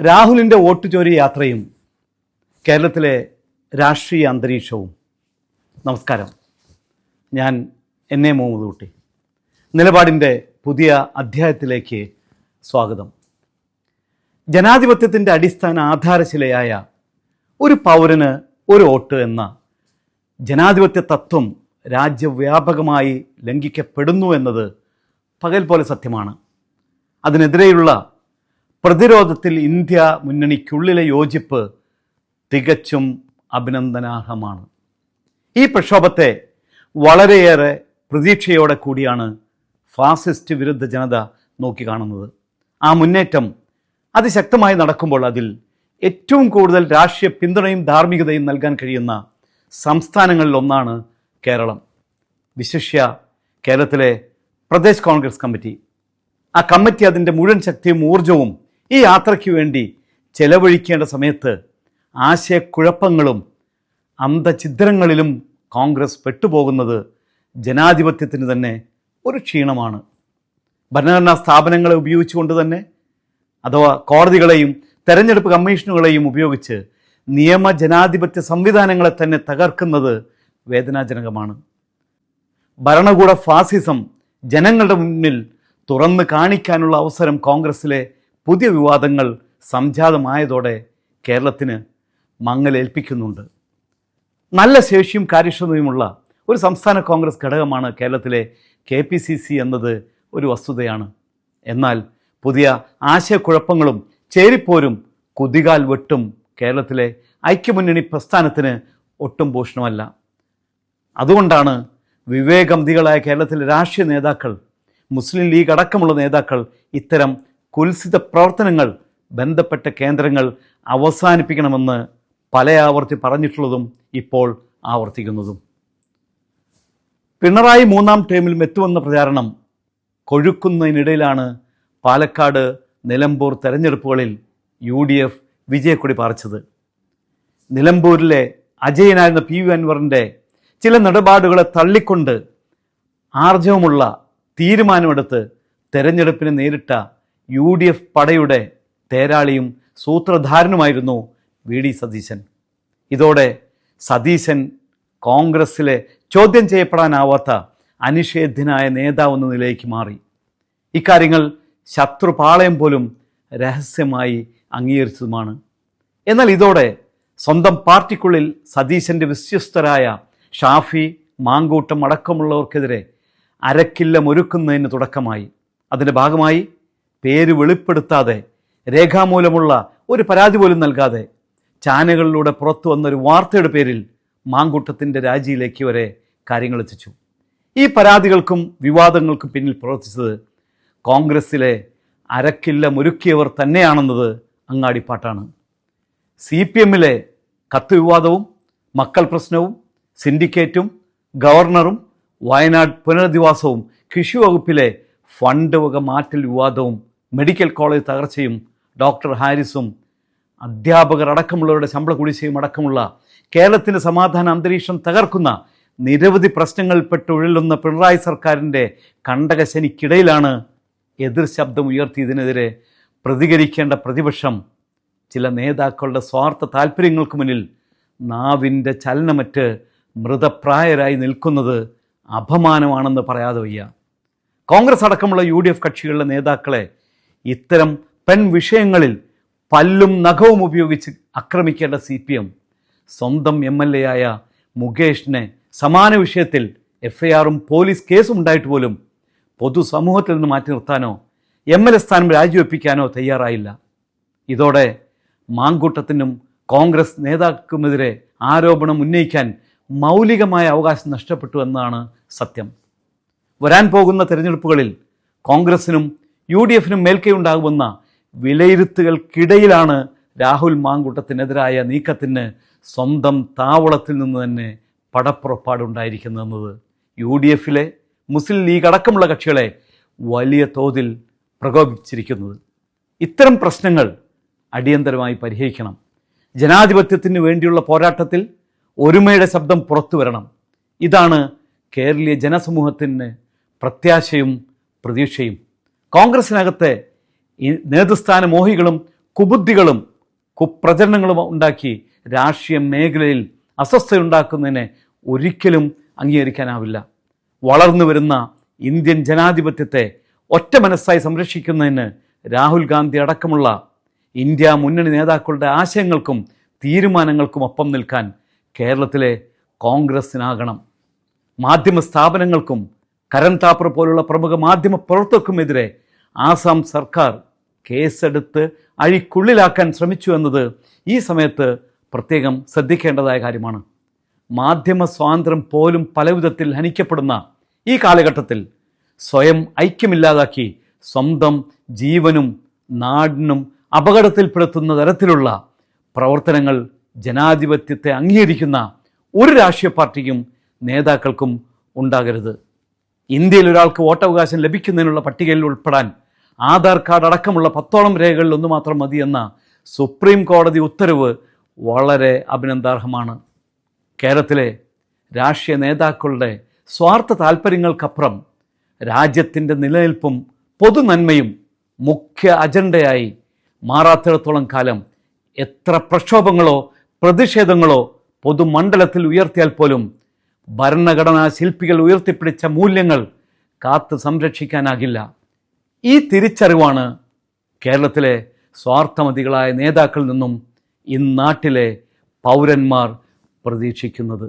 രാഹുലിൻ്റെ vote ചോരി യാത്രയും കേരളത്തിലെ രാഷ്ട്രീയ അന്തരീക്ഷവും. നമസ്കാരം, ഞാൻ എൻ.എ. മുഹമ്മദ് കുട്ടി. നിലപാടിൻ്റെ പുതിയ അധ്യായത്തിലേക്ക് സ്വാഗതം. ജനാധിപത്യത്തിൻ്റെ അടിസ്ഥാന ആധാരശിലയായ ഒരു പൗരന് ഒരു വോട്ട് എന്ന ജനാധിപത്യ തത്വം രാജ്യവ്യാപകമായി ലംഘിക്കപ്പെടുന്നു എന്നത് പകൽ പോലെ സത്യമാണ്. അതിനെതിരെയുള്ള പ്രതിരോധത്തിൽ ഇന്ത്യ മുന്നണിക്കുള്ളിലെ യോജിപ്പ് തികച്ചും അഭിനന്ദനാർഹമാണ്. ഈ പ്രക്ഷോഭത്തെ വളരെയേറെ പ്രതീക്ഷയോടെ കൂടിയാണ് ഫാസിസ്റ്റ് വിരുദ്ധ ജനത നോക്കിക്കാണുന്നത്. ആ മുന്നേറ്റം അതിശക്തമായി നടക്കുമ്പോൾ അതിൽ ഏറ്റവും കൂടുതൽ രാഷ്ട്രീയ പിന്തുണയും ധാർമ്മികതയും നൽകാൻ കഴിയുന്ന സംസ്ഥാനങ്ങളിൽ ഒന്നാണ് കേരളം. വിശിഷ്യ കേരളത്തിലെ പ്രദേശ് കോൺഗ്രസ് കമ്മിറ്റി. ആ കമ്മിറ്റി അതിൻ്റെ മുഴുവൻ ശക്തിയും ഊർജവും ഈ യാത്രയ്ക്ക് വേണ്ടി ചെലവഴിക്കേണ്ട സമയത്ത് ആശയക്കുഴപ്പങ്ങളും അന്തഛിദ്രങ്ങളിലും കോൺഗ്രസ് പെട്ടുപോകുന്നത് ജനാധിപത്യത്തിന് തന്നെ ഒരു ക്ഷീണമാണ്. ഭരണഘടനാ സ്ഥാപനങ്ങളെ ഉപയോഗിച്ചുകൊണ്ട് തന്നെ, അഥവാ കോടതികളെയും തെരഞ്ഞെടുപ്പ് കമ്മീഷനുകളെയും ഉപയോഗിച്ച് നിയമജനാധിപത്യ സംവിധാനങ്ങളെ തന്നെ തകർക്കുന്നത് വേദനാജനകമാണ്. ഭരണകൂട ഫാസിസം ജനങ്ങളുടെ മുന്നിൽ തുറന്നു കാണിക്കാനുള്ള അവസരം കോൺഗ്രസിലെ പുതിയ വിവാദങ്ങൾ സംജാതമായതോടെ കേരളത്തിന് മങ്ങലേൽപ്പിക്കുന്നുണ്ട്. നല്ല ശേഷിയും കാര്യക്ഷമതയുമുള്ള ഒരു സംസ്ഥാന കോൺഗ്രസ് ഘടകമാണ് കേരളത്തിലെ KPCC എന്നത് ഒരു വസ്തുതയാണ്. എന്നാൽ പുതിയ ആശയക്കുഴപ്പങ്ങളും ചേരിപ്പോരും കുതികാൽ വെട്ടും കേരളത്തിലെ ഐക്യമുന്നണി പ്രസ്ഥാനത്തിന് ഒട്ടും ഭൂഷണമല്ല. അതുകൊണ്ടാണ് വിവേകമതികളായ കേരളത്തിലെ രാഷ്ട്രീയ നേതാക്കൾ, മുസ്ലിം ലീഗ് അടക്കമുള്ള നേതാക്കൾ ഇത്തരം കുൽസിത പ്രവർത്തനങ്ങൾ ബന്ധപ്പെട്ട കേന്ദ്രങ്ങൾ അവസാനിപ്പിക്കണമെന്ന് പല ആവർത്തി പറഞ്ഞിട്ടുള്ളതും ഇപ്പോൾ ആവർത്തിക്കുന്നതും. പിണറായി മൂന്നാം ടേമിലും എത്തുമെന്ന പ്രചാരണം കൊഴുക്കുന്നതിനിടയിലാണ് പാലക്കാട്, നിലമ്പൂർ തെരഞ്ഞെടുപ്പുകളിൽ UDF വിജയക്കൊടി പാറിച്ചത്. നിലമ്പൂരിലെ അജയനായിരുന്ന PV അൻവറിൻ്റെ ചില നിലപാടുകളെ തള്ളിക്കൊണ്ട് ആർജവമുള്ള തീരുമാനമെടുത്ത് തെരഞ്ഞെടുപ്പിനെ നേരിട്ട UDF പടയുടെ തേരാളിയും സൂത്രധാരനുമായിരുന്നു VD സതീശൻ. ഇതോടെ സതീശൻ കോൺഗ്രസ്സിലെ ചോദ്യം ചെയ്യപ്പെടാനാവാത്ത അനിഷേധ്യനായ നേതാവെന്ന നിലയിലേക്ക് മാറി. ഇക്കാര്യങ്ങൾ ശത്രുപാളയം പോലും രഹസ്യമായി അംഗീകരിച്ചതുമാണ്. എന്നാൽ ഇതോടെ സ്വന്തം പാർട്ടിക്കുള്ളിൽ സതീശൻ്റെ വിശ്വസ്തരായ ഷാഫി, മാങ്കൂട്ടം അടക്കമുള്ളവർക്കെതിരെ അരക്കില്ലമൊരുക്കുന്നതിന് തുടക്കമായി. അതിൻ്റെ ഭാഗമായി പേര് വെളിപ്പെടുത്താതെ, രേഖാമൂലമുള്ള ഒരു പരാതി പോലും നൽകാതെ ചാനലുകളിലൂടെ പുറത്തു വന്നൊരു വാർത്തയുടെ പേരിൽ മാങ്കൂട്ടത്തിൻ്റെ രാജിയിലേക്ക് വരെ കാര്യങ്ങൾ എത്തിച്ചു. ഈ പരാതികൾക്കും വിവാദങ്ങൾക്കും പിന്നിൽ പ്രവർത്തിച്ചത് കോൺഗ്രസ്സിലെ അരക്കില്ലമൊരുക്കിയവർ തന്നെയാണെന്നത് അങ്ങാടിപ്പാട്ടാണ്. CPM-ലെ കത്ത് വിവാദവും, മക്കൾ പ്രശ്നവും, സിൻഡിക്കേറ്റും, ഗവർണറും, വയനാട് പുനരധിവാസവും, കൃഷി വകുപ്പിലെ ഫണ്ട് വക മാറ്റൽ വിവാദവും, മെഡിക്കൽ കോളേജ് തകർച്ചയും, ഡോക്ടർ ഹാരിസും, അധ്യാപകർ അടക്കമുള്ളവരുടെ ശമ്പള കുടിശ്ശികയും അടക്കമുള്ള കേരളത്തിൻ്റെ സമാധാന അന്തരീക്ഷം തകർക്കുന്ന നിരവധി പ്രശ്നങ്ങളിൽപ്പെട്ടുഴലുന്ന പിണറായി സർക്കാരിൻ്റെ കണ്ടകശനിക്കിടയിലാണ് എതിർ ശബ്ദം ഉയർത്തിയതിനെതിരെ പ്രതികരിക്കേണ്ട പ്രതിപക്ഷം ചില നേതാക്കളുടെ സ്വാർത്ഥ താല്പര്യങ്ങൾക്ക് മുന്നിൽ നാവിൻ്റെ ചലനമറ്റ് മൃതപ്രായരായി നിൽക്കുന്നത് അപമാനമാണെന്ന് പറയാതെ വയ്യ. കോൺഗ്രസ് അടക്കമുള്ള UDF കക്ഷികളുടെ നേതാക്കളെ ഇത്തരം വിഷയങ്ങളിൽ പല്ലും നഖവും ഉപയോഗിച്ച് ആക്രമിക്കേണ്ട CPM സ്വന്തം MLA ആയ മുകേഷിനെ സമാന വിഷയത്തിൽ FIR-ഉം പോലീസ് കേസും ഉണ്ടായിട്ട് പോലും പൊതുസമൂഹത്തിൽ നിന്ന് മാറ്റി നിർത്താനോ MLA സ്ഥാനം രാജിവെപ്പിക്കാനോ തയ്യാറായില്ല. ഇതോടെ മാങ്കൂട്ടത്തിനും കോൺഗ്രസ് നേതാക്കൾക്കുമെതിരെ ആരോപണം ഉന്നയിക്കാൻ മൗലികമായ അവകാശം നഷ്ടപ്പെട്ടു എന്നാണ് സത്യം. വരാൻ പോകുന്ന തെരഞ്ഞെടുപ്പുകളിൽ കോൺഗ്രസിനും UDF-നും മേൽക്കൈയുണ്ടാകുമെന്ന വിലയിരുത്തുകൾക്കിടയിലാണ് രാഹുൽ മാങ്കൂട്ടത്തിനെതിരായ നീക്കത്തിന് സ്വന്തം താവളത്തിൽ നിന്ന് തന്നെ പടപ്പുറപ്പാടുണ്ടായിരിക്കുന്നതെന്നത് UDF-ലെ മുസ്ലിം ലീഗ് അടക്കമുള്ള കക്ഷികളെ വലിയ തോതിൽ പ്രകോപിപ്പിച്ചിരിക്കുന്നത്. ഇത്തരം പ്രശ്നങ്ങൾ അടിയന്തരമായി പരിഹരിക്കണം. ജനാധിപത്യത്തിന് വേണ്ടിയുള്ള പോരാട്ടത്തിൽ ഒരുമയുടെ ശബ്ദം പുറത്തു വരണം. ഇതാണ് കേരളീയ ജനസമൂഹത്തിന് പ്രത്യാശയും പ്രതീക്ഷയും. കോൺഗ്രസിനകത്തെ ഈ നേതൃസ്ഥാന മോഹികളും കുബുദ്ധികളും കുപ്രചരണങ്ങളും ഉണ്ടാക്കി രാഷ്ട്രീയ മേഖലയിൽ അസ്വസ്ഥയുണ്ടാക്കുന്നതിനെ ഒരിക്കലും അംഗീകരിക്കാനാവില്ല. വളർന്നു വരുന്ന ഇന്ത്യൻ ജനാധിപത്യത്തെ ഒറ്റ മനസ്സായി സംരക്ഷിക്കുന്നതിന് രാഹുൽ ഗാന്ധി അടക്കമുള്ള ഇന്ത്യ മുന്നണി നേതാക്കളുടെ ആശയങ്ങൾക്കും തീരുമാനങ്ങൾക്കും ഒപ്പം നിൽക്കാൻ കേരളത്തിലെ കോൺഗ്രസിനാകണം. മാധ്യമ സ്ഥാപനങ്ങൾക്കും കരൺ താപ്പർ പോലുള്ള പ്രമുഖ മാധ്യമ പ്രവർത്തകർക്കുമെതിരെ ആസാം സർക്കാർ കേസെടുത്ത് അഴിക്കുള്ളിലാക്കാൻ ശ്രമിച്ചു എന്നത് ഈ സമയത്ത് പ്രത്യേകം ശ്രദ്ധിക്കേണ്ടതായ കാര്യമാണ്. മാധ്യമ സ്വാതന്ത്ര്യം പോലും പലവിധത്തിൽ ഹനിക്കപ്പെടുന്ന ഈ കാലഘട്ടത്തിൽ സ്വയം ഐക്യമില്ലാതാക്കി സ്വന്തം ജീവനും നാടിനും അപകടത്തിൽപ്പെടുത്തുന്ന തരത്തിലുള്ള പ്രവർത്തനങ്ങൾ ജനാധിപത്യത്തെ അംഗീകരിക്കുന്ന ഒരു രാഷ്ട്രീയ പാർട്ടിക്കും നേതാക്കൾക്കും ഉണ്ടാകരുത്. ഇന്ത്യയിൽ ഒരാൾക്ക് വോട്ടവകാശം ലഭിക്കുന്നതിനുള്ള പട്ടികയിൽ ഉൾപ്പെടാൻ ആധാർ കാർഡ് അടക്കമുള്ള 10ഓളം രേഖകളിൽ ഒന്ന് മാത്രം മതിയെന്ന സുപ്രീം കോടതി ഉത്തരവ് വളരെ അഭിനന്ദാർഹമാണ്. കേരളത്തിലെ രാഷ്ട്രീയ നേതാക്കളുടെ സ്വാർത്ഥ താൽപ്പര്യങ്ങൾക്കപ്പുറം രാജ്യത്തിൻ്റെ നിലനിൽപ്പും പൊതുനന്മയും മുഖ്യ അജണ്ടയായി മാറാത്തിടത്തോളം കാലം എത്ര പ്രക്ഷോഭങ്ങളോ പ്രതിഷേധങ്ങളോ പൊതുമണ്ഡലത്തിൽ ഉയർത്തിയാൽ പോലും ഭരണഘടനാ ശില്പികൾ ഉയർത്തിപ്പിടിച്ച മൂല്യങ്ങൾ കാത്ത് സംരക്ഷിക്കാനാകില്ല. ഈ തിരിച്ചറിവാണ് കേരളത്തിലെ സ്വാർത്ഥമതികളായ നേതാക്കളിൽ നിന്നും ഇന്നാട്ടിലെ പൗരന്മാർ പ്രതീക്ഷിക്കുന്നത്.